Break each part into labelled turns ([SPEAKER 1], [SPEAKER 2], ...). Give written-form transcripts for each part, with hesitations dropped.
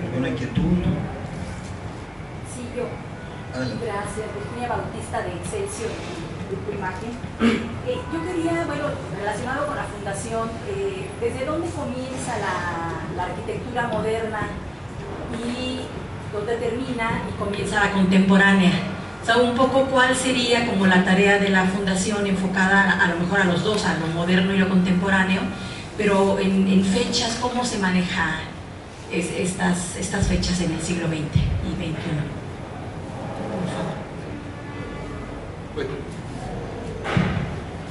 [SPEAKER 1] ¿Alguna inquietud?
[SPEAKER 2] Sí, yo.
[SPEAKER 1] Adelante.
[SPEAKER 2] Gracias, Virginia Bautista de Excelsior, Grupo Imagen. Yo quería, bueno, relacionado con la fundación, ¿desde dónde comienza la arquitectura moderna y dónde termina y comienza la contemporánea? O sea, un poco cuál sería como la tarea de la fundación enfocada a lo mejor a los dos, a lo moderno y lo contemporáneo, pero en fechas, ¿cómo se maneja estas fechas en el siglo XX y XXI? Por favor.
[SPEAKER 3] Bueno,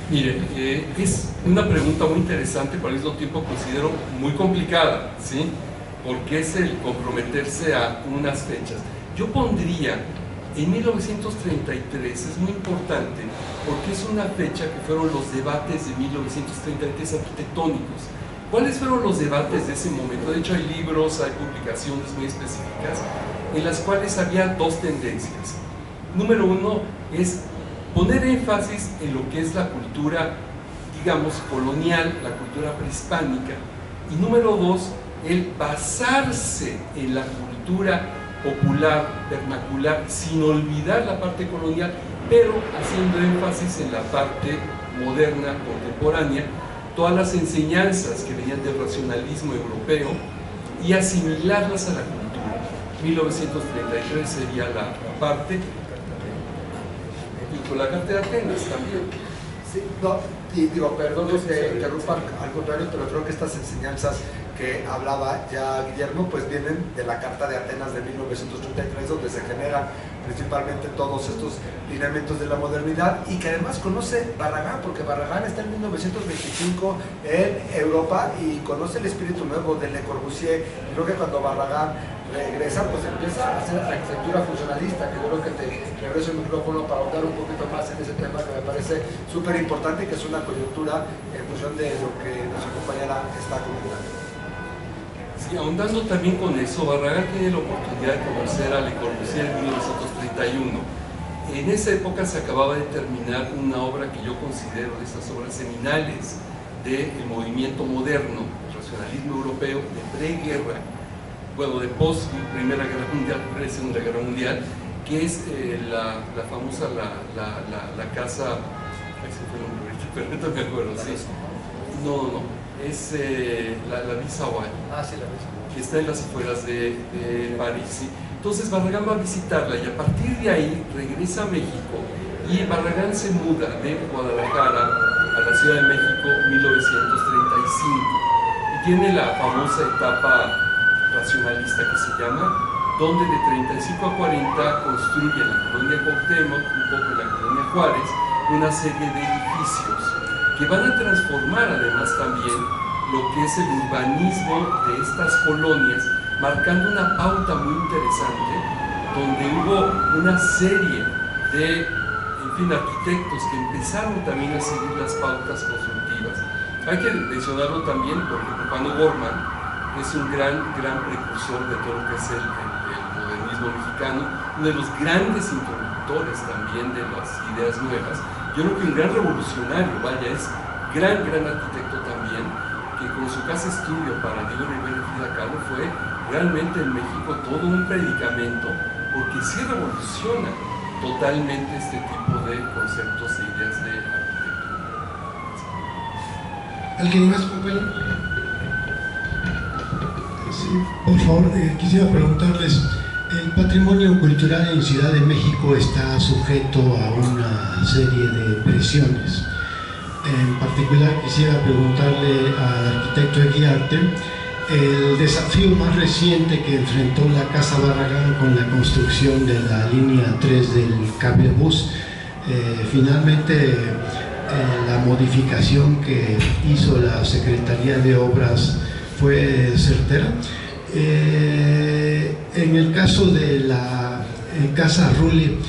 [SPEAKER 3] mire, es una pregunta muy interesante, pero al mismo tiempo considero muy complicada, ¿sí? Porque es el comprometerse a unas fechas. Yo pondría en 1933, es muy importante, porque es una fecha que fueron los debates de 1933 arquitectónicos. ¿Cuáles fueron los debates de ese momento? De hecho, hay libros, hay publicaciones muy específicas en las cuales había dos tendencias. Número uno es poner énfasis en lo que es la cultura, digamos, colonial, la cultura prehispánica. Y número dos, el basarse en la cultura popular, vernacular, sin olvidar la parte colonial, pero haciendo énfasis en la parte moderna, contemporánea, todas las enseñanzas que venían del racionalismo europeo y asimilarlas a la cultura. 1933 sería la parte, y con la Carta de Atenas también.
[SPEAKER 4] Sí, no, y digo, perdón que te interrumpa, al contrario, pero creo que estas enseñanzas que hablaba ya Guillermo, pues vienen de la Carta de Atenas de 1933, donde se generan principalmente todos estos lineamientos de la modernidad, y que además conoce Barragán, porque Barragán está en 1925 en Europa y conoce el espíritu nuevo de Le Corbusier. Creo que cuando Barragán regresa, pues empieza a hacer arquitectura funcionalista, que yo creo que te regreso el micrófono para ahondar un poquito más en ese tema que me parece súper importante, que es una coyuntura en función de lo que nuestra compañera está comentando.
[SPEAKER 3] Sí, ahondando también con eso, Barragán tiene la oportunidad de conocer a Le Corbusier en 1931. En esa época se acababa de terminar una obra que yo considero de esas obras seminales del movimiento moderno, el racionalismo europeo, de preguerra, bueno, de post-Primera Guerra Mundial, pre-Segunda Guerra Mundial, que es la famosa, la casa, ahí se fue el nombre, pero no me acuerdo, ¿sí? No, es la Visa Savoy,
[SPEAKER 4] Sí, la Visa,
[SPEAKER 3] que está en las afueras de París, ¿sí? Entonces Barragán va a visitarla y a partir de ahí regresa a México, y Barragán se muda de Guadalajara a la Ciudad de México en 1935 y tiene la famosa etapa racionalista que se llama, donde de 35 a 40 construye en la colonia Cuauhtémoc, un poco en la colonia Juárez, una serie de edificios que van a transformar además también lo que es el urbanismo de estas colonias, marcando una pauta muy interesante, donde hubo una serie de, en fin, arquitectos que empezaron también a seguir las pautas constructivas. Hay que mencionarlo también porque Pano Gorman es un gran precursor de todo lo que es el modernismo mexicano, uno de los grandes introductores también de las ideas nuevas. Yo creo que un gran revolucionario, vaya, es gran arquitecto también, que con su casa estudio para Diego Rivera y Frida Kahlo fue realmente en México todo un predicamento, porque sí revoluciona totalmente este tipo de conceptos e ideas de arquitectura.
[SPEAKER 5] ¿Alguien más, compañero? Sí, por favor, quisiera preguntarles, el patrimonio cultural en Ciudad de México está sujeto a una serie de presiones. En particular quisiera preguntarle al arquitecto Eguiarte el desafío más reciente que enfrentó la Casa Barragán con la construcción de la línea 3 del cablebús. Finalmente la modificación que hizo la Secretaría de Obras fue certera. En el caso de la Casa Rulli,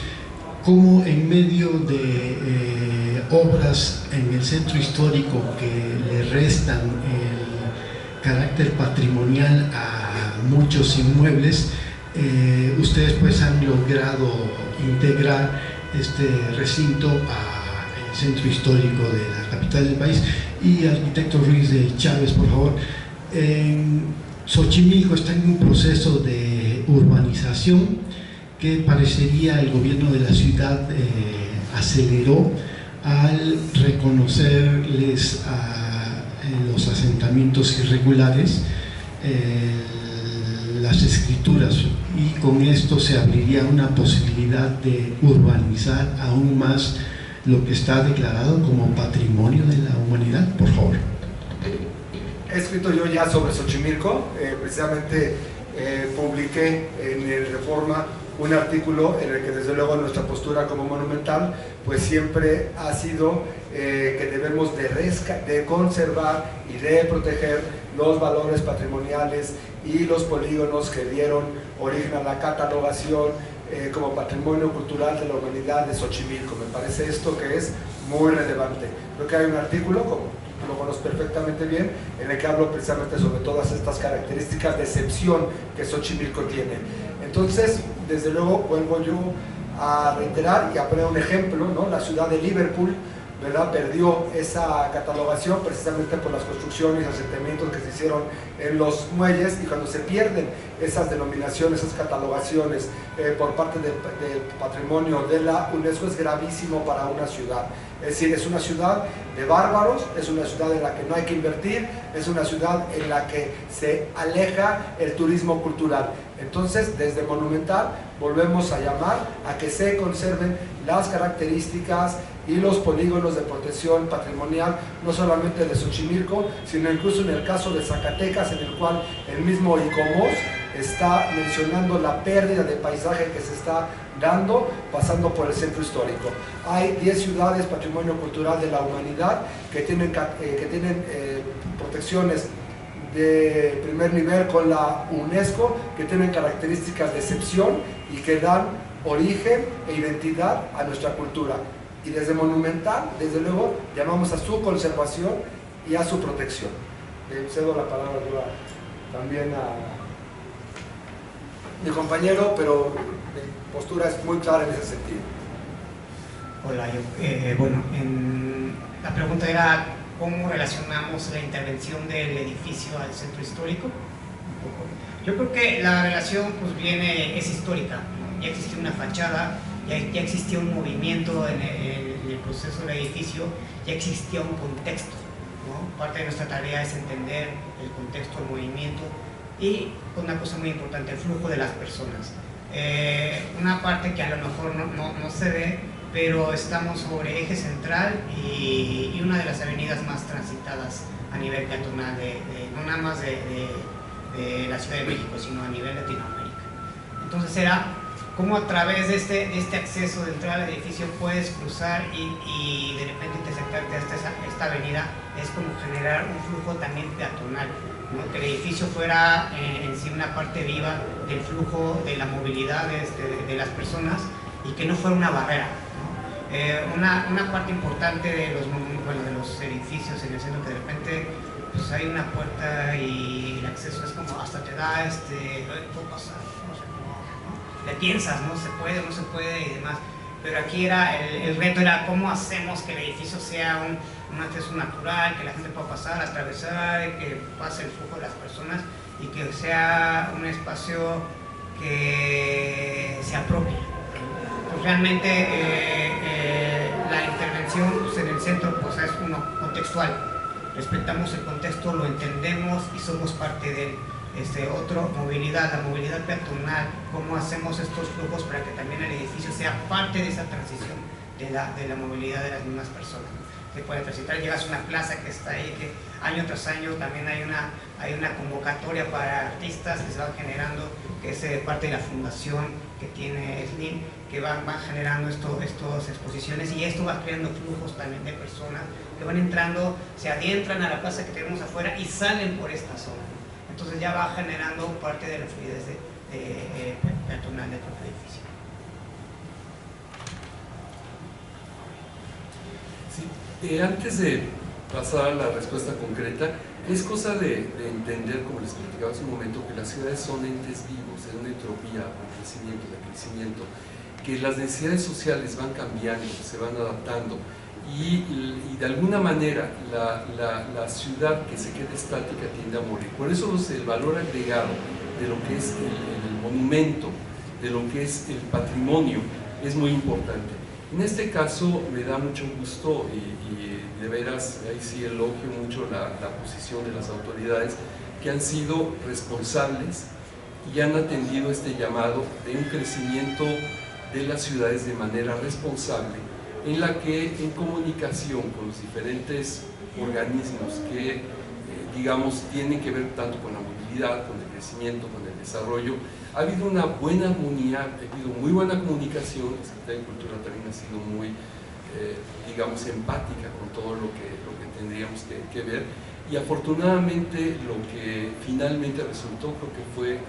[SPEAKER 5] ¿cómo en medio de obras en el centro histórico que le restan el carácter patrimonial a muchos inmuebles, ustedes pues han logrado integrar este recinto al centro histórico de la capital del país? Y arquitecto Ruiz de Chávez, por favor, Xochimilco está en un proceso de urbanización que parecería el gobierno de la ciudad aceleró al reconocerles a los asentamientos irregulares las escrituras, y con esto se abriría una posibilidad de urbanizar aún más lo que está declarado como patrimonio de la humanidad. Por favor.
[SPEAKER 4] He escrito yo ya sobre Xochimilco, precisamente publiqué en el Reforma un artículo en el que desde luego nuestra postura como Monumental pues siempre ha sido que debemos de conservar y de proteger los valores patrimoniales y los polígonos que dieron origen a la catalogación como patrimonio cultural de la humanidad de Xochimilco. Me parece esto que es muy relevante. Creo que hay un artículo, como tú lo conoces perfectamente bien, en el que hablo precisamente sobre todas estas características de excepción que Xochimilco tiene. Entonces, desde luego, vuelvo yo a reiterar y a poner un ejemplo, ¿no? La ciudad de Liverpool, ¿verdad?, perdió esa catalogación precisamente por las construcciones y asentamientos que se hicieron en los muelles, y cuando se pierden esas denominaciones, esas catalogaciones por parte del patrimonio de la UNESCO, es gravísimo para una ciudad. Es decir, es una ciudad de bárbaros, es una ciudad en la que no hay que invertir, es una ciudad en la que se aleja el turismo cultural. Entonces, desde Monumental volvemos a llamar a que se conserven las características y los polígonos de protección patrimonial, no solamente de Xochimilco, sino incluso en el caso de Zacatecas, en el cual el mismo ICOMOS está mencionando la pérdida de paisaje que se está dando pasando por el centro histórico. Hay 10 ciudades patrimonio cultural de la humanidad que tienen protecciones de primer nivel con la UNESCO, que tienen características de excepción y que dan origen e identidad a nuestra cultura. Y desde Monumental, desde luego, llamamos a su conservación y a su protección. Cedo la palabra también a mi compañero, pero mi postura es muy clara en ese sentido.
[SPEAKER 1] Hola, la pregunta era ¿cómo relacionamos la intervención del edificio al centro histórico? Yo creo que la relación pues es histórica, ¿no? Ya existía una fachada, ya existía un movimiento en el proceso del edificio, ya existía un contexto, ¿no? Parte de nuestra tarea es entender el contexto, el movimiento y una cosa muy importante, el flujo de las personas. Una parte que a lo mejor no se ve, pero estamos sobre eje central y una de las avenidas más transitadas a nivel peatonal, no nada más de la Ciudad de México, sino a nivel Latinoamérica. Entonces era cómo a través de este acceso de entrada al edificio puedes cruzar y de repente intersectarte hasta esta avenida, es como generar un flujo también peatonal, ¿no? Que el edificio fuera en sí una parte viva del flujo de la movilidad de las personas y que no fuera una barrera, ¿no? Una parte importante de los edificios en el centro, que de repente pues hay una puerta y el acceso es como hasta te da puedo pasar, no sé cómo, ¿no? Le piensas, ¿no? Se puede, no se puede y demás. Pero aquí el reto era cómo hacemos que el edificio sea un acceso natural, que la gente pueda pasar, atravesar, que pase el flujo de las personas y que sea un espacio que se apropie. Pues realmente la intervención pues, en el centro pues, es contextual. Respetamos el contexto, lo entendemos y somos parte de él. Movilidad, la movilidad peatonal, cómo hacemos estos flujos para que también el edificio sea parte de esa transición de la movilidad de las mismas personas. Se puede transitar, llegas a una plaza que está ahí, que año tras año también hay una convocatoria para artistas que se van generando, que es parte de la fundación que tiene SNIN, que van generando estas exposiciones, y esto va creando flujos también de personas que van entrando, se adentran a la plaza que tenemos afuera y salen por esta zona. Entonces ya va generando parte de la fluidez peatonal del propio edificio.
[SPEAKER 3] Sí, antes de pasar a la respuesta concreta, es cosa de entender, como les platicaba hace un momento, que las ciudades son entes vivos, es una entropía de crecimiento, que las necesidades sociales van cambiando, se van adaptando, y de alguna manera la ciudad que se queda estática tiende a morir. Por eso el valor agregado de lo que es el monumento, de lo que es el patrimonio, es muy importante. En este caso me da mucho gusto y de veras ahí sí elogio mucho la posición de las autoridades que han sido responsables y han atendido este llamado de un crecimiento de las ciudades de manera responsable, en la que en comunicación con los diferentes organismos que digamos tienen que ver tanto con la movilidad, con el crecimiento, con el desarrollo, ha habido una buena armonía, ha habido muy buena comunicación. La Secretaría de Cultura también ha sido muy digamos empática con todo lo que tendríamos que ver, y afortunadamente lo que finalmente resultó creo que fue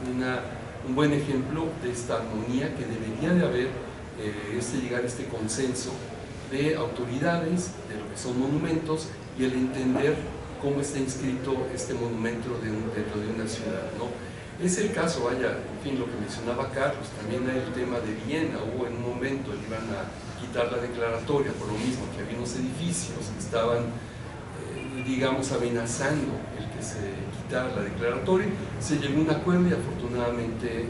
[SPEAKER 3] un buen ejemplo de esta armonía que debería de haber, llegar a este consenso de autoridades, de lo que son monumentos, y el entender cómo está inscrito este monumento dentro de una ciudad, ¿no? Es el caso, vaya, en fin, lo que mencionaba Carlos, también hay el tema de Viena. Hubo en un momento, le iban a quitar la declaratoria por lo mismo, que había unos edificios que estaban, digamos, amenazando el que se quitara la declaratoria. Se llegó a un acuerdo y afortunadamente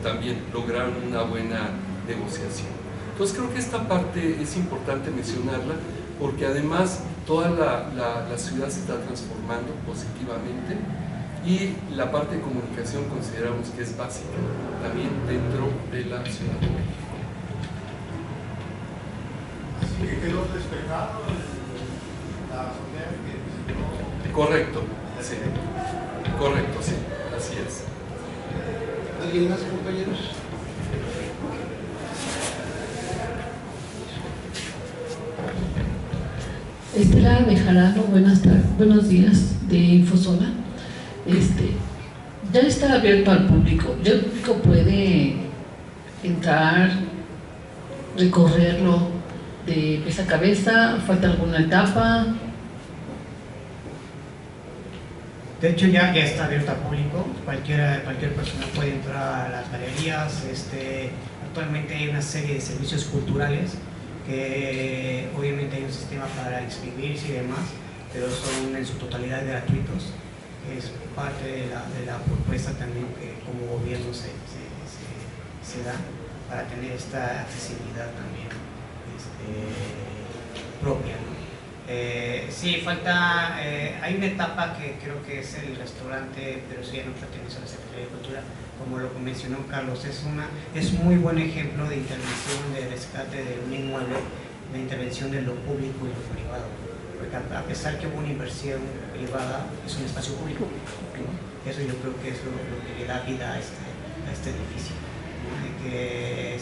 [SPEAKER 3] también lograron una buena negociación. Entonces creo que esta parte es importante mencionarla, porque además toda la ciudad se está transformando positivamente, y la parte de comunicación consideramos que es básica también dentro de la Ciudad de México.
[SPEAKER 6] Así que quedó despejado la azotea que visitó.
[SPEAKER 3] Correcto, sí. Correcto, sí, así es.
[SPEAKER 5] ¿Alguien más, compañeros?
[SPEAKER 7] Estela Bejarano, buenos días, de Infosola. Ya está abierto al público. ¿Ya el público puede entrar, recorrerlo de pies a cabeza? ¿Falta alguna etapa?
[SPEAKER 1] De hecho ya está abierto al público. Cualquier persona puede entrar a las galerías. Actualmente hay una serie de servicios culturales que obviamente hay un sistema para inscribirse y demás, pero son en su totalidad gratuitos. Es parte de la propuesta también que como gobierno se da para tener esta accesibilidad también propia, ¿no? Sí, falta, hay una etapa que creo que es el restaurante, pero eso ya no pertenece a la Secretaría de Cultura, como lo mencionó Carlos. Es muy buen ejemplo de intervención, de rescate de un inmueble, la intervención de lo público y lo privado, porque a pesar que hubo una inversión privada, es un espacio público, ¿no? Eso yo creo que es lo que le da vida a este edificio, ¿no? De que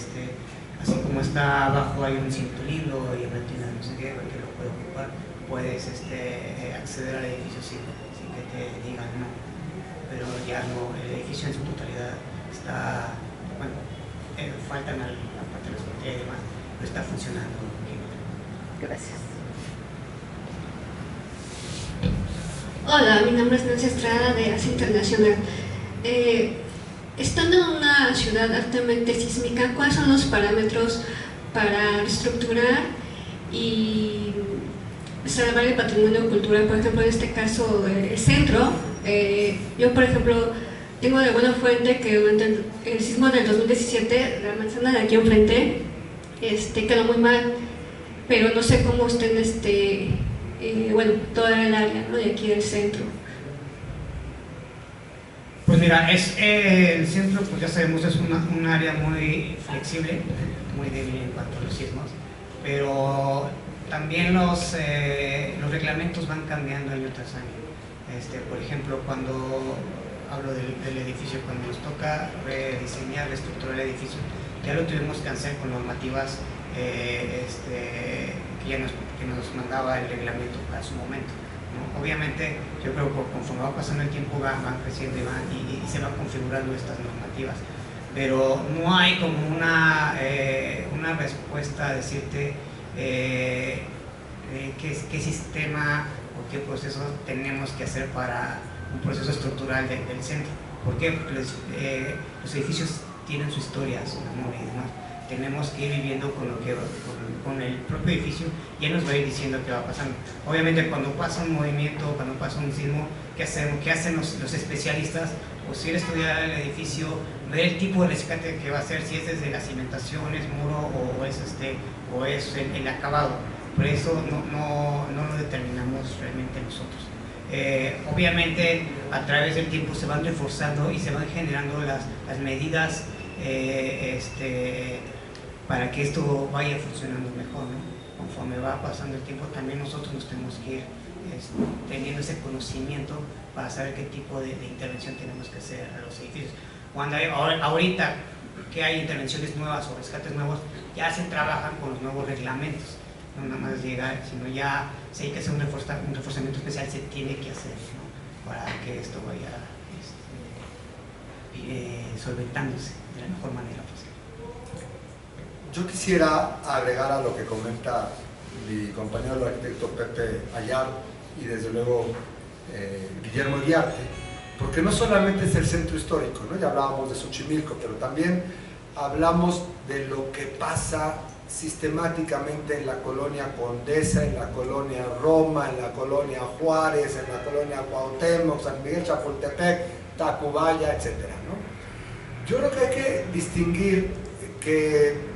[SPEAKER 1] así como está abajo hay un cinto libro y en Argentina no sé qué, que lo puede ocupar, puedes acceder al edificio sin que te digan no, pero ya no, el edificio en su totalidad está, bueno, faltan la parte de la seguridad y demás, pero está funcionando bien.
[SPEAKER 2] Gracias.
[SPEAKER 8] Hola, mi nombre es Nancy Estrada de ACE Internacional. Estando en una ciudad altamente sísmica, ¿cuáles son los parámetros para reestructurar y salvar el patrimonio cultural? Por ejemplo, en este caso, el centro. Yo, por ejemplo, tengo de buena fuente que durante el sismo del 2017, la manzana de aquí enfrente quedó muy mal, pero no sé cómo estén bueno, toda el área, ¿no?, de aquí del centro.
[SPEAKER 1] Pues mira, el centro, pues ya sabemos, es un área muy flexible, muy débil en cuanto a los sismos, pero también los reglamentos van cambiando año tras año. Por ejemplo, cuando hablo del edificio, cuando nos toca rediseñar, reestructurar el edificio, ya lo tuvimos que hacer con normativas que nos mandaba el reglamento para su momento, ¿no? Obviamente, yo creo que conforme va pasando el tiempo van creciendo y se van configurando estas normativas, pero no hay como una respuesta a decirte qué sistema o qué proceso tenemos que hacer para un proceso estructural del centro. ¿Por qué? Porque los edificios tienen su historia, su memoria y demás. tenemos que ir viviendo con el propio edificio, ya nos va a ir diciendo qué va pasando. Obviamente cuando pasa un movimiento, cuando pasa un sismo, ¿qué hacen los especialistas? Pues ir a estudiar el edificio, ver el tipo de rescate que va a hacer, si es desde las cimentaciones, muro o es el acabado. Por eso no lo determinamos realmente nosotros. Obviamente a través del tiempo se van reforzando y se van generando las medidas para que esto vaya funcionando mejor, ¿no? Conforme va pasando el tiempo también nosotros nos tenemos que ir teniendo ese conocimiento para saber qué tipo de intervención tenemos que hacer a los edificios. Cuando ahorita que hay intervenciones nuevas o rescates nuevos, ya se trabajan con los nuevos reglamentos, no nada más llegar, sino ya si hay que hacer un reforzamiento especial se tiene que hacer, ¿no? Para que esto vaya solventándose de la mejor manera posible.
[SPEAKER 4] Yo quisiera agregar a lo que comenta mi compañero el arquitecto Pepe Ayar y desde luego Guillermo Eguiarte, porque no solamente es el centro histórico, ¿no? Ya hablábamos de Xochimilco, pero también hablamos de lo que pasa sistemáticamente en la colonia Condesa, en la colonia Roma, en la colonia Juárez, en la colonia Cuauhtémoc, San Miguel Chapultepec, Tacubaya, etc., ¿no? Yo creo que hay que distinguir que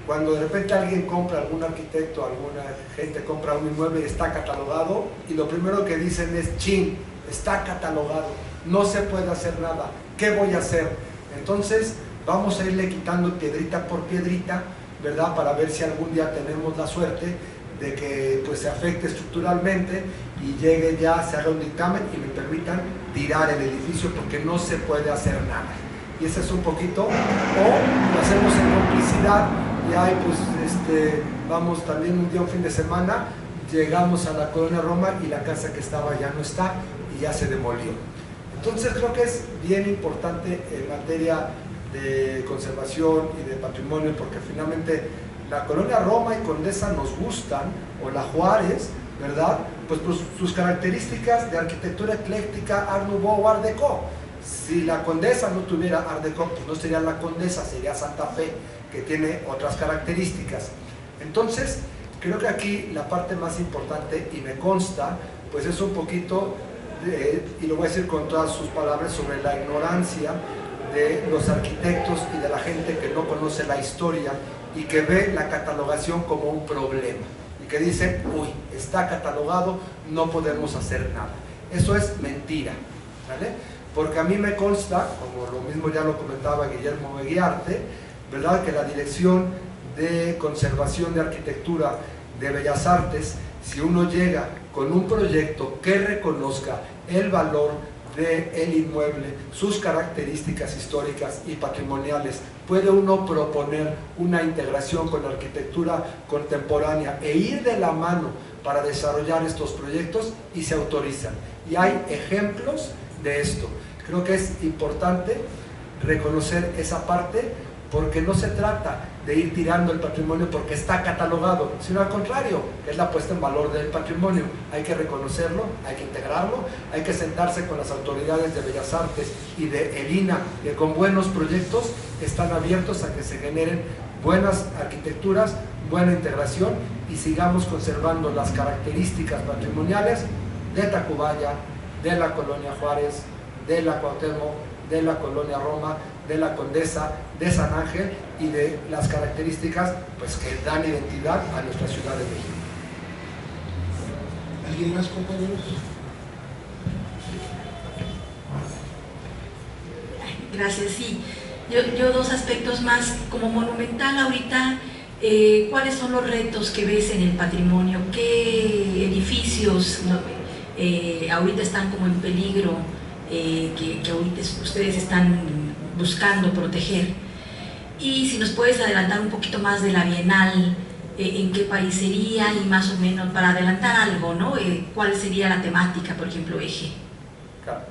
[SPEAKER 4] cuando de repente alguien compra, algún arquitecto, alguna gente compra un inmueble y está catalogado, y lo primero que dicen es, chin, está catalogado, no se puede hacer nada, ¿qué voy a hacer? Entonces vamos a irle quitando piedrita por piedrita, ¿verdad? Para ver si algún día tenemos la suerte de que pues, se afecte estructuralmente y llegue ya, se haga un dictamen y me permitan tirar el edificio porque no se puede hacer nada. Y ese es un poquito, o lo hacemos en complicidad, y ahí pues vamos también un día, un fin de semana, llegamos a la colonia Roma y la casa que estaba ya no está y ya se demolió. Entonces creo que es bien importante en materia de conservación y de patrimonio, porque finalmente la colonia Roma y Condesa nos gustan, o la Juárez, ¿verdad? Pues por sus características de arquitectura ecléctica, Art Nouveau o Art Deco. Si la Condesa no tuviera Art Deco, pues no sería la Condesa, sería Santa Fe, que tiene otras características. Entonces, creo que aquí la parte más importante, y me consta, pues es un poquito, y lo voy a decir con todas sus palabras, sobre la ignorancia de los arquitectos y de la gente que no conoce la historia y que ve la catalogación como un problema y que dice, uy, está catalogado, no podemos hacer nada. Eso es mentira, ¿vale? Porque a mí me consta, como lo mismo ya lo comentaba Guillermo Eguiarte, ¿verdad?, que la Dirección de Conservación de Arquitectura de Bellas Artes, si uno llega con un proyecto que reconozca el valor del inmueble, sus características históricas y patrimoniales, puede uno proponer una integración con la arquitectura contemporánea e ir de la mano para desarrollar estos proyectos y se autorizan. Y hay ejemplos de esto. Creo que es importante reconocer esa parte, porque no se trata de ir tirando el patrimonio porque está catalogado, sino al contrario, que es la puesta en valor del patrimonio. Hay que reconocerlo, hay que integrarlo, hay que sentarse con las autoridades de Bellas Artes y de el INAH, que con buenos proyectos están abiertos a que se generen buenas arquitecturas, buena integración, y sigamos conservando las características patrimoniales de Tacubaya, de la colonia Juárez, de la Cuauhtémoc, de la colonia Roma, de la Condesa, de San Ángel, y de las características pues, que dan identidad a nuestra Ciudad de México.
[SPEAKER 5] ¿Alguien más, compañeros?
[SPEAKER 9] Gracias, sí. Yo dos aspectos más. Como monumental ahorita, ¿cuáles son los retos que ves en el patrimonio? ¿Qué edificios ahorita están como en peligro, que ahorita ustedes están buscando proteger? Y si nos puedes adelantar un poquito más de la Bienal, en qué país sería, y más o menos para adelantar algo, ¿no? ¿Cuál sería la temática, por ejemplo, eje?
[SPEAKER 4] Claro.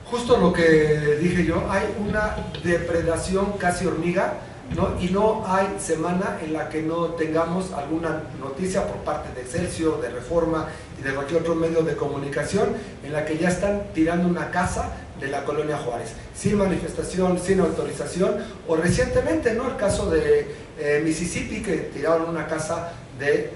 [SPEAKER 4] Justo lo que dije yo, hay una depredación casi hormiga, ¿no? Y no hay semana en la que no tengamos alguna noticia por parte de Excelsior, de Reforma y de cualquier otro medio de comunicación en la que ya están tirando una casa de la Colonia Juárez, sin manifestación, sin autorización, o recientemente, ¿no?, el caso de Mississippi, que tiraron una casa de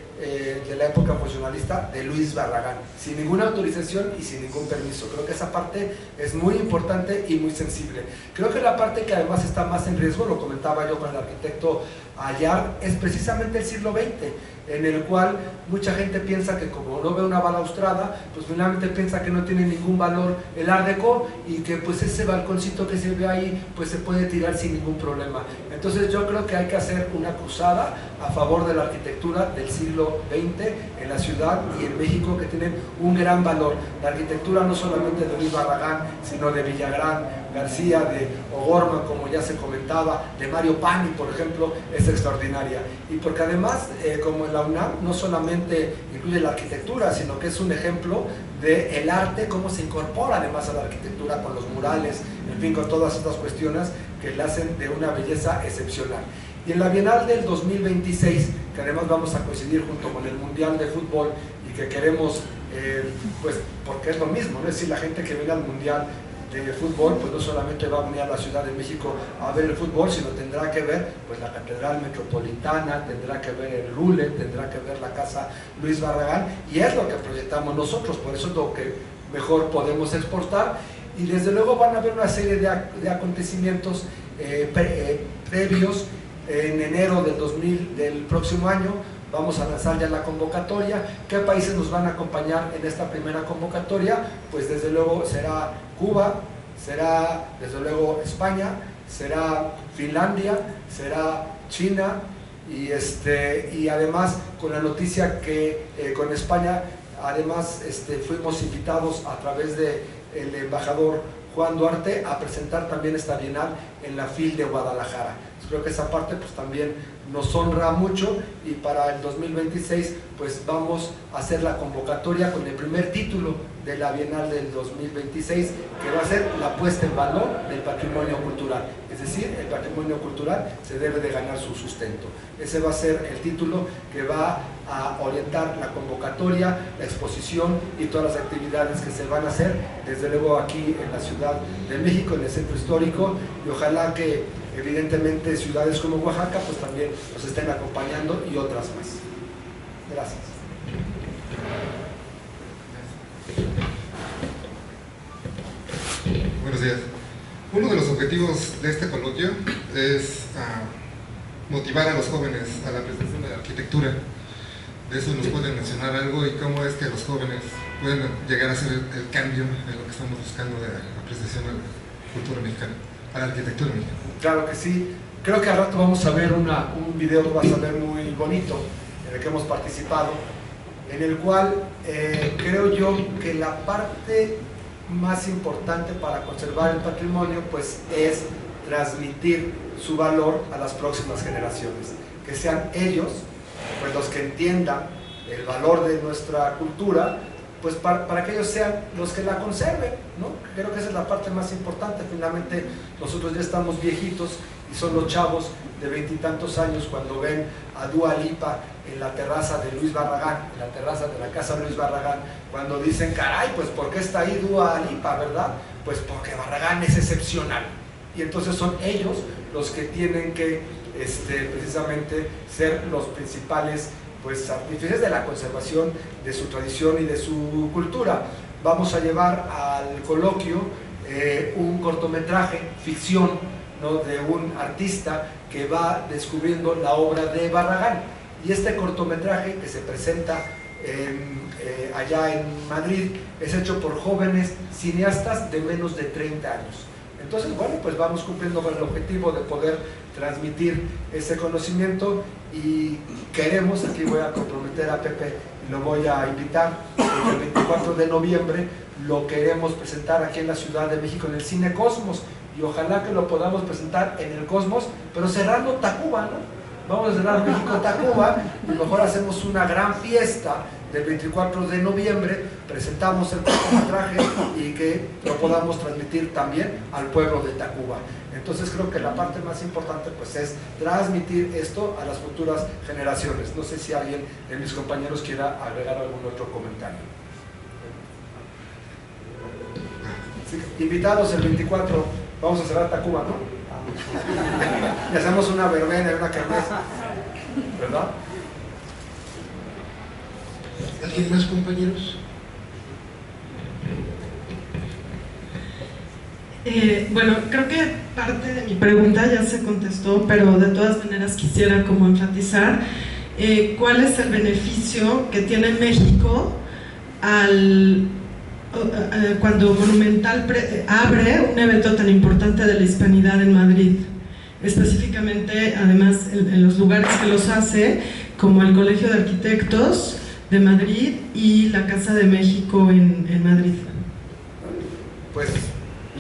[SPEAKER 4] la época funcionalista de Luis Barragán, sin ninguna autorización y sin ningún permiso. Creo que esa parte es muy importante y muy sensible. Creo que la parte que además está más en riesgo, lo comentaba yo con el arquitecto Ayar, es precisamente el siglo XX, en el cual mucha gente piensa que como no ve una balaustrada, pues finalmente piensa que no tiene ningún valor el Art Deco y que pues ese balconcito que se ve ahí pues se puede tirar sin ningún problema. Entonces yo creo que hay que hacer una cruzada a favor de la arquitectura del siglo XX en la ciudad y en México, que tienen un gran valor. La arquitectura no solamente de Luis Barragán, sino de Villagrán García, de O'Gorman, como ya se comentaba, de Mario Pani, por ejemplo, es extraordinaria. Y porque además, como en la UNAM, no solamente incluye la arquitectura, sino que es un ejemplo del arte, cómo se incorpora además a la arquitectura con los murales, en fin, con todas estas cuestiones que la hacen de una belleza excepcional. Y en la Bienal del 2026, que además vamos a coincidir junto con el Mundial de Fútbol y que queremos, pues porque es lo mismo, ¿no? Es decir, la gente que viene al Mundial de Fútbol, pues no solamente va a venir a la Ciudad de México a ver el fútbol, sino tendrá que ver pues la Catedral Metropolitana, tendrá que ver el Lule, tendrá que ver la Casa Luis Barragán, y es lo que proyectamos nosotros, por eso es lo que mejor podemos exportar. Y desde luego van a haber una serie de acontecimientos previos. En enero del próximo año vamos a lanzar ya la convocatoria. ¿Qué países nos van a acompañar en esta primera convocatoria? Pues desde luego será Cuba, será desde luego España, será Finlandia, será China, y además con la noticia que con España además fuimos invitados a través del embajador Juan Duarte a presentar también esta bienal en la FIL de Guadalajara. Creo que esa parte pues también nos honra mucho, y para el 2026 pues vamos a hacer la convocatoria con el primer título de la Bienal del 2026, que va a ser la puesta en valor del patrimonio cultural. Es decir, el patrimonio cultural se debe de ganar su sustento. Ese va a ser el título que va a orientar la convocatoria, la exposición y todas las actividades que se van a hacer, desde luego aquí en la Ciudad de México, en el Centro Histórico, y ojalá que evidentemente ciudades como Oaxaca pues también nos estén acompañando, y otras más. Gracias.
[SPEAKER 10] Buenos días. Uno de los objetivos de este coloquio es motivar a los jóvenes a la apreciación de la arquitectura. De eso nos pueden mencionar algo, y cómo es que los jóvenes pueden llegar a hacer el cambio en lo que estamos buscando de apreciación a la cultura mexicana, a la arquitectura mexicana.
[SPEAKER 4] Claro que sí. Creo que al rato vamos a ver un video que vas a ver muy bonito, en el que hemos participado, en el cual creo yo que la parte más importante para conservar el patrimonio pues es transmitir su valor a las próximas generaciones, que sean ellos pues los que entiendan el valor de nuestra cultura, pues para que ellos sean los que la conserven, ¿no? Creo que esa es la parte más importante. Finalmente nosotros ya estamos viejitos y son los chavos de 20 y tantos años cuando ven a Dua Lipa en la terraza de Luis Barragán, en la terraza de la casa Luis Barragán, cuando dicen, caray, pues ¿por qué está ahí Dua Lipa, verdad? Pues porque Barragán es excepcional. Y entonces son ellos los que tienen que precisamente ser los principales pues artífices de la conservación de su tradición y de su cultura. Vamos a llevar al coloquio un cortometraje, ficción, ¿no?, de un artista que va descubriendo la obra de Barragán. Y este cortometraje, que se presenta allá en Madrid, es hecho por jóvenes cineastas de menos de 30 años. Entonces, bueno, pues vamos cumpliendo con el objetivo de poder transmitir ese conocimiento, y queremos, aquí voy a comprometer a Pepe, lo voy a invitar, el 24 de noviembre lo queremos presentar aquí en la Ciudad de México en el Cine Cosmos, y ojalá que lo podamos presentar en el Cosmos, pero cerrando Tacuba, ¿no? Vamos a cerrar México-Tacuba, y mejor hacemos una gran fiesta del 24 de noviembre, presentamos el cortometraje y que lo podamos transmitir también al pueblo de Tacuba. Entonces creo que la parte más importante pues es transmitir esto a las futuras generaciones. No sé si alguien de mis compañeros quiera agregar algún otro comentario. Sí. invitados el 24, vamos a cerrar Tacuba, ¿no? Y hacemos una verbena y una kermés, ¿verdad?
[SPEAKER 5] ¿Alguien más, compañeros?
[SPEAKER 11] Bueno, creo que parte de mi pregunta ya se contestó, pero de todas maneras quisiera como enfatizar cuál es el beneficio que tiene México cuando Monumental abre un evento tan importante de la hispanidad en Madrid, específicamente además en los lugares que los hace, como el Colegio de Arquitectos de Madrid y la Casa de México en Madrid.
[SPEAKER 4] Pues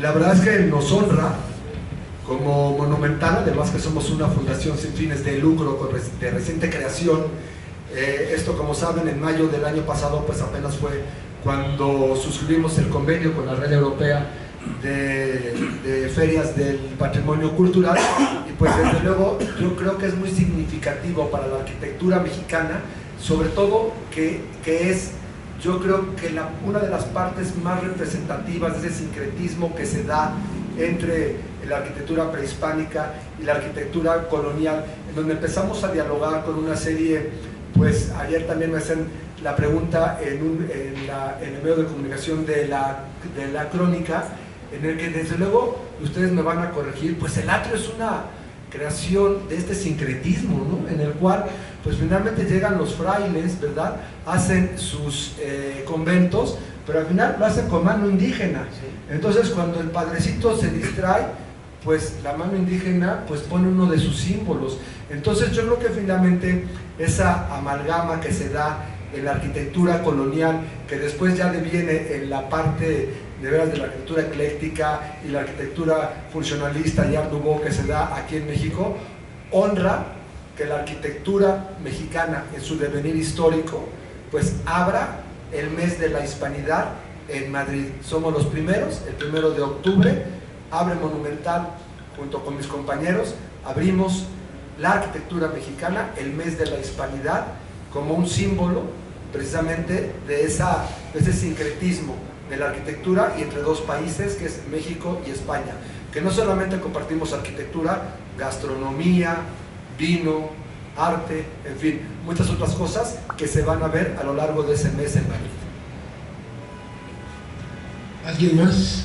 [SPEAKER 4] la verdad es que nos honra como Monumental, además que somos una fundación sin fines de lucro de reciente creación. Esto, como saben, en mayo del año pasado pues apenas fue cuando suscribimos el convenio con la Red Europea de Ferias del Patrimonio Cultural, y pues desde luego yo creo que es muy significativo para la arquitectura mexicana, sobre todo que es, yo creo que una de las partes más representativas de ese sincretismo que se da entre la arquitectura prehispánica y la arquitectura colonial, en donde empezamos a dialogar con una serie, pues ayer también me hacen la pregunta en el medio de comunicación de la Crónica, en el que desde luego ustedes me van a corregir, pues el atrio es una creación de este sincretismo, ¿no? En el cual pues finalmente llegan los frailes, ¿verdad? Hacen sus conventos, pero al final lo hacen con mano indígena. Entonces cuando el padrecito se distrae, pues la mano indígena pues pone uno de sus símbolos. Entonces yo creo que finalmente esa amalgama que se da en la arquitectura colonial, que después ya deviene en la parte de veras de la arquitectura ecléctica y la arquitectura funcionalista y Art Nouveau que se da aquí en México, honra que la arquitectura mexicana en su devenir histórico pues abra el mes de la hispanidad en Madrid. Somos los primeros, el 1 de octubre abre Monumental junto con mis compañeros, abrimos la arquitectura mexicana, el mes de la hispanidad, como un símbolo precisamente de ese sincretismo de la arquitectura y entre dos países, que es México y España, que no solamente compartimos arquitectura, gastronomía, vino, arte, en fin, muchas otras cosas que se van a ver a lo largo de ese mes en Madrid.
[SPEAKER 5] ¿Alguien más?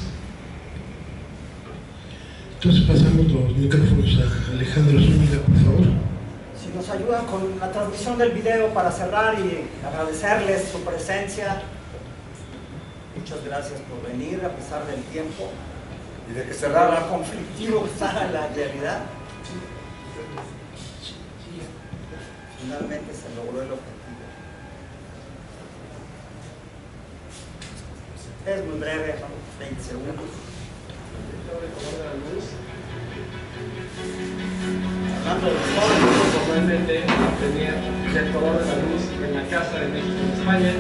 [SPEAKER 5] Entonces pasamos los micrófonos a Alejandro Zúñiga, por favor.
[SPEAKER 12] Si nos ayudan con la transmisión del video para cerrar y agradecerles su presencia. Muchas gracias por venir a pesar del tiempo
[SPEAKER 4] y de que cerrar
[SPEAKER 12] lo conflictivo que está en la realidad. Finalmente se logró el objetivo. Es muy breve, son 20 segundos.
[SPEAKER 13] Hablando de los jóvenes, formalmente la premier del Color de la Luz en la Casa de México en España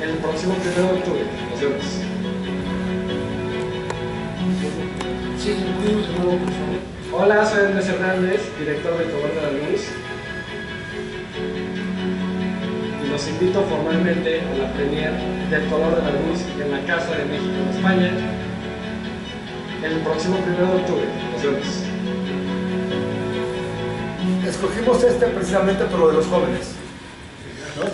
[SPEAKER 13] el próximo 1 de octubre. Nos vemos.
[SPEAKER 5] Sí, por favor.
[SPEAKER 13] Hola, soy Andrés Hernández, director del Color de la Luz, y los invito formalmente a la premier del Color de la Luz en la Casa de México en España el próximo 1 de octubre. Nos vemos.
[SPEAKER 4] Escogimos precisamente por lo de los jóvenes, ¿no?